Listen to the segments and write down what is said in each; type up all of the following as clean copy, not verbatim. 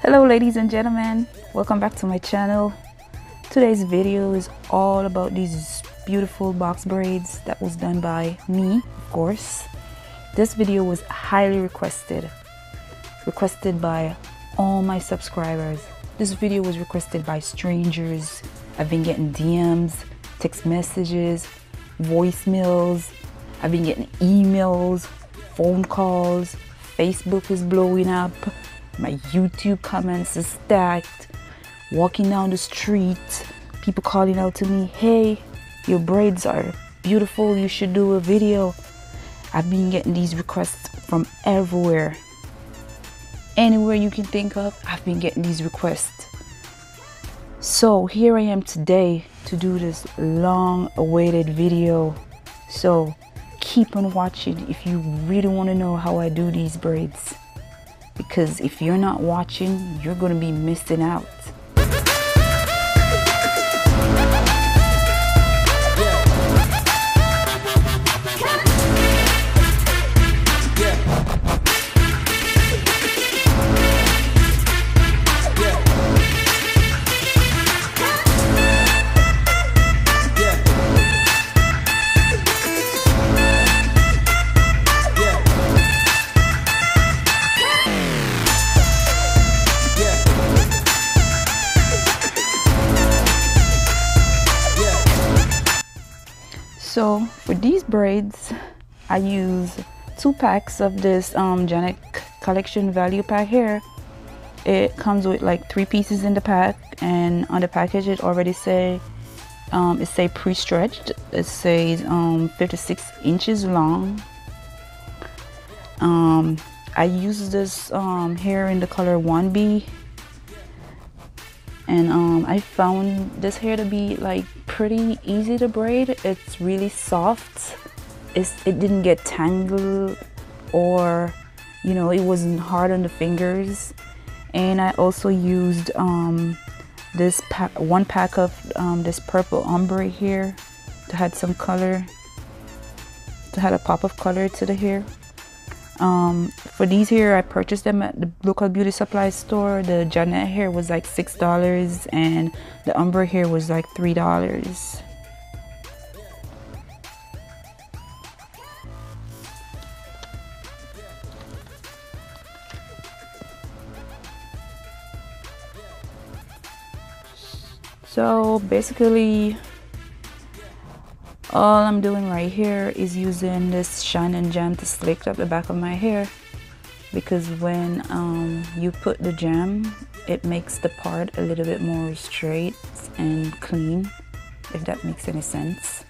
Hello ladies and gentlemen, welcome back to my channel. Today's video is all about these beautiful box braids that was done by me, of course. This video was highly requested by all my subscribers. This video was requested by strangers. I've been getting DMs, text messages, voicemails. I've been getting emails, phone calls. Facebook is blowing up. My YouTube comments is stacked. Walking down the street, people calling out to me, hey, your braids are beautiful, you should do a video. I've been getting these requests from everywhere. Anywhere you can think of, I've been getting these requests. So here I am today to do this long awaited video. So keep on watching if you really want to know how I do these braids. Because if you're not watching, you're going to be missing out. So for these braids, I use 2 packs of this Janet Collection Value Pack here. It comes with like 3 pieces in the pack, and on the package it already say pre-stretched. It says 56 inches long. I use this hair in the color 1B. And I found this hair to be like pretty easy to braid. It's really soft. It didn't get tangled, or it wasn't hard on the fingers. And I also used this one pack of this purple ombre here to add some color, to add a pop of color to the hair. For these here, I purchased them at the local beauty supply store. The Janet hair was like $6 and the ombre hair was like $3. So basically all I'm doing right here is using this shine and jam to slick up the back of my hair, because when you put the jam, it makes the part a little bit more straight and clean, if that makes any sense.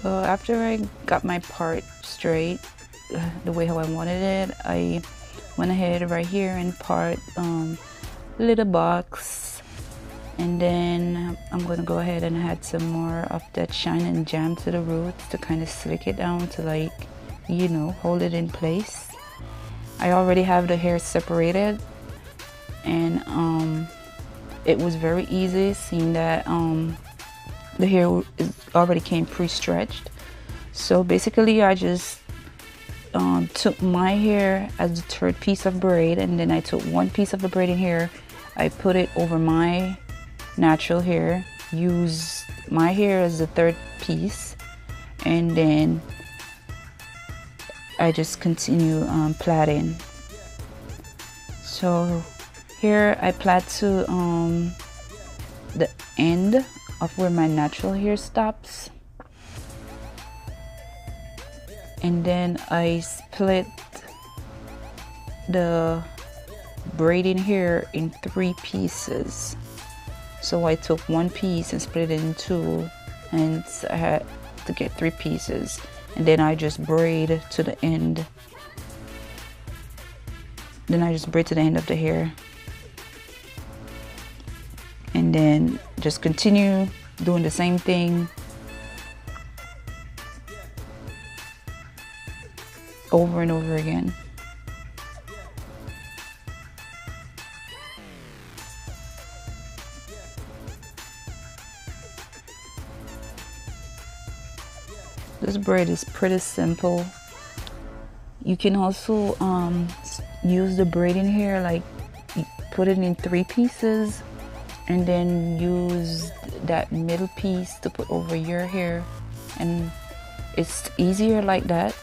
So after I got my part straight, the way how I wanted it, I went ahead right here and part little box, and then I'm going to go ahead and add some more of that shine and jam to the roots to kind of slick it down to, like, hold it in place. I already have the hair separated, and it was very easy seeing that the hair already came pre-stretched. So basically I just took my hair as the 3rd piece of braid, and then I took 1 piece of the braiding hair, I put it over my natural hair, used my hair as the 3rd piece, and then I just continue plaiting. So here I plait to the end of where my natural hair stops. and then I split the braiding here in 3 pieces. So I took 1 piece and split it in 2, and I had to get 3 pieces, and then I just braid to the end. Then I just braid to the end of the hair, and then just continue doing the same thing over and over again. This braid is pretty simple. You can also use the braiding here, like you put it in 3 pieces and then use that middle piece to put over your hair, and it's easier like that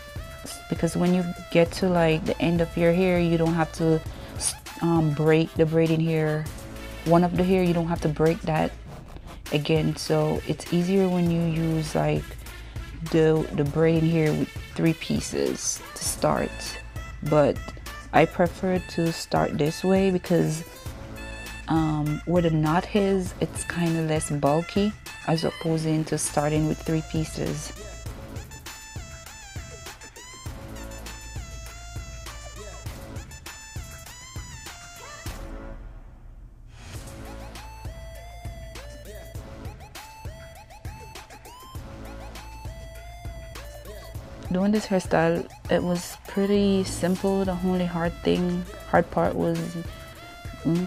because when you get to like the end of your hair, you don't have to break the braiding here. One of the hair, you don't have to break that again, so it's easier when you use like the braiding here with 3 pieces to start. But I prefer to start this way because where the knot is, it's kind of less bulky as opposing to starting with 3 pieces. Doing this hairstyle, it was pretty simple. The only hard part was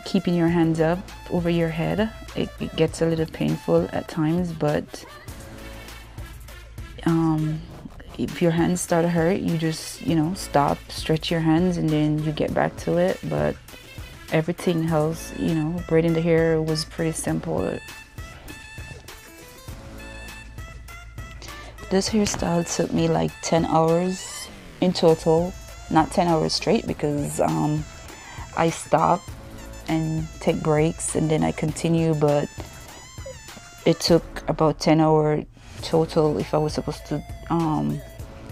keeping your hands up over your head. It gets a little painful at times, but if your hands start to hurt, you just, you know, stop, stretch your hands, and then you get back to it. But everything else, you know, braiding the hair was pretty simple. This hairstyle took me like 10 hours in total, not 10 hours straight because I stop and take breaks and then I continue, but it took about 10 hours total if I was supposed to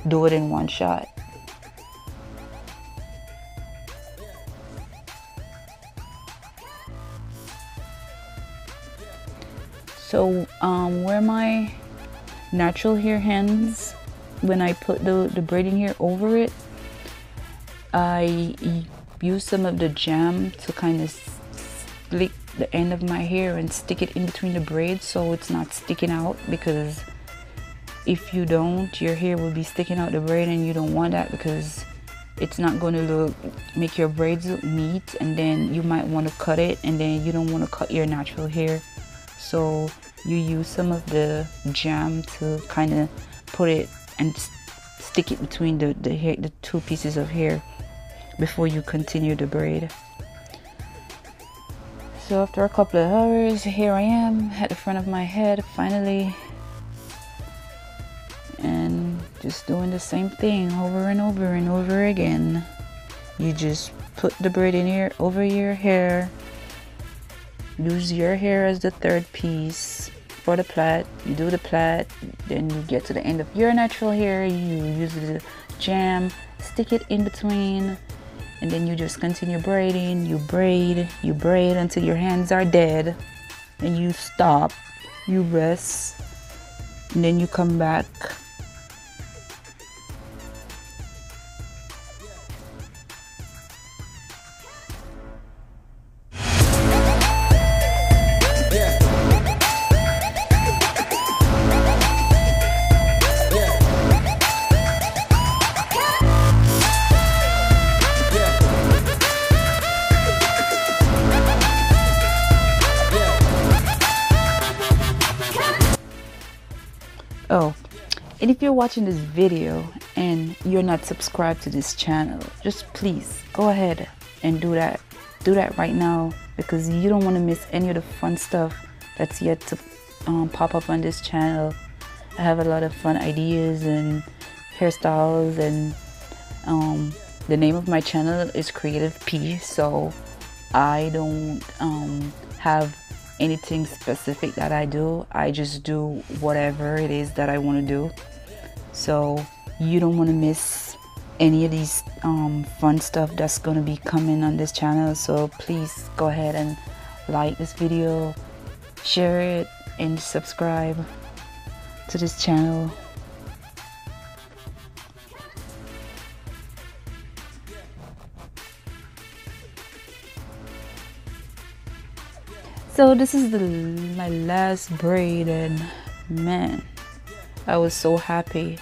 do it in one shot. So where my natural hair ends, when I put the braiding hair over it, I use some of the jam to kind of slick the end of my hair and stick it in between the braids so it's not sticking out, because if you don't, your hair will be sticking out the braid, and you don't want that because it's not going to make your braids look neat, and then you might want to cut it, and then you don't want to cut your natural hair. So you use some of the jam to kind of put it and stick it between the 2 pieces of hair before you continue the braid. So after a couple of hours, here I am at the front of my head finally, and just doing the same thing over and over and over again. You just put the braid in here over your hair, use your hair as the 3rd piece for the plait. You do the plait, then you get to the end of your natural hair, you use the jam, stick it in between, and then you just continue braiding. You braid until your hands are dead, and you stop, you rest, and then you come back. Oh, and if you're watching this video and you're not subscribed to this channel, just please go ahead and do that. Do that right now, because you don't want to miss any of the fun stuff that's yet to pop up on this channel. I have a lot of fun ideas and hairstyles, and the name of my channel is Creative P, so I don't have anything specific that I do. I just do whatever it is that I want to do. So you don't want to miss any of these fun stuff that's going to be coming on this channel. So please go ahead and like this video, share it, and subscribe to this channel. So this is my last braid, and man, I was so happy.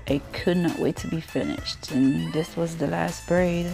I could not wait to be finished, and this was the last braid.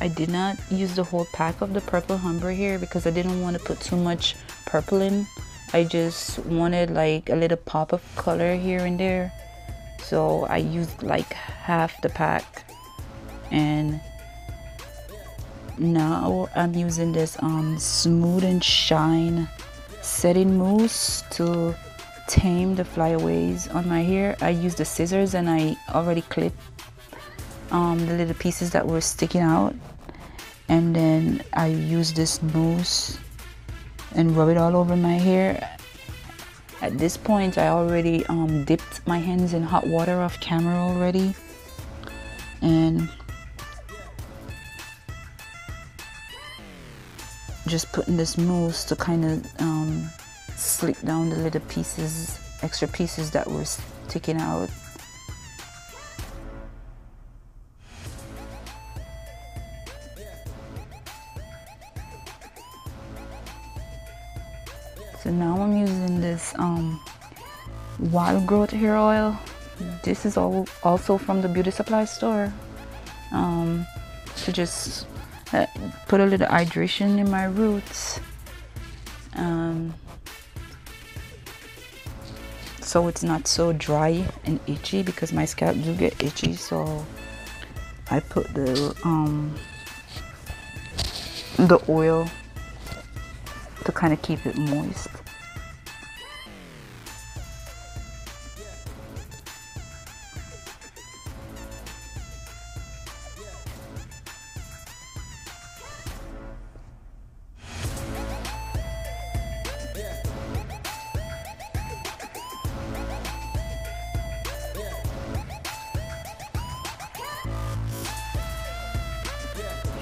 I did not use the whole pack of the purple ombre here because I didn't want to put too much purple in. I just wanted like a little pop of color here and there. So I used like half the pack. And now I'm using this Smooth and Shine setting mousse to tame the flyaways on my hair. I used the scissors and I already clipped the little pieces that were sticking out, and then I use this mousse and rub it all over my hair. At this point I already dipped my hands in hot water off camera already, and just putting this mousse to kind of slick down the little pieces, extra pieces that were sticking out. So now I'm using this wild growth hair oil. This is also from the beauty supply store, to just put a little hydration in my roots, so it's not so dry and itchy, because my scalp do get itchy. So I put the oil to kind of keep it moist.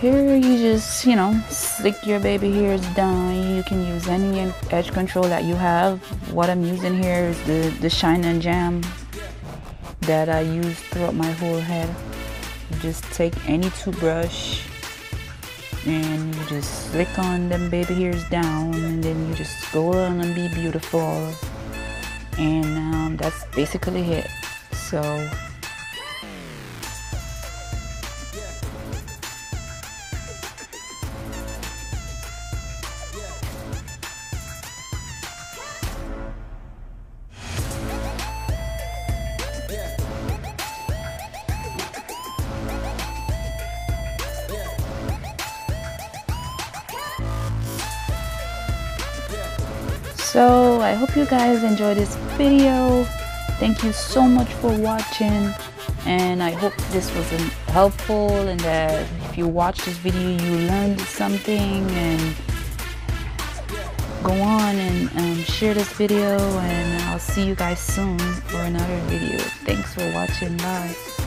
Here you just, you know, slick your baby hairs down. You can use any edge control that you have. What I'm using here is the Shine and Jam that I use throughout my whole head. You just take any toothbrush and you just slick on them baby hairs down, and then you just go on and be beautiful. And that's basically it. So So I hope you guys enjoyed this video. Thank you so much for watching, and I hope this was helpful, and that if you watched this video you learned something. And go on and share this video, and I'll see you guys soon for another video. Thanks for watching. Bye.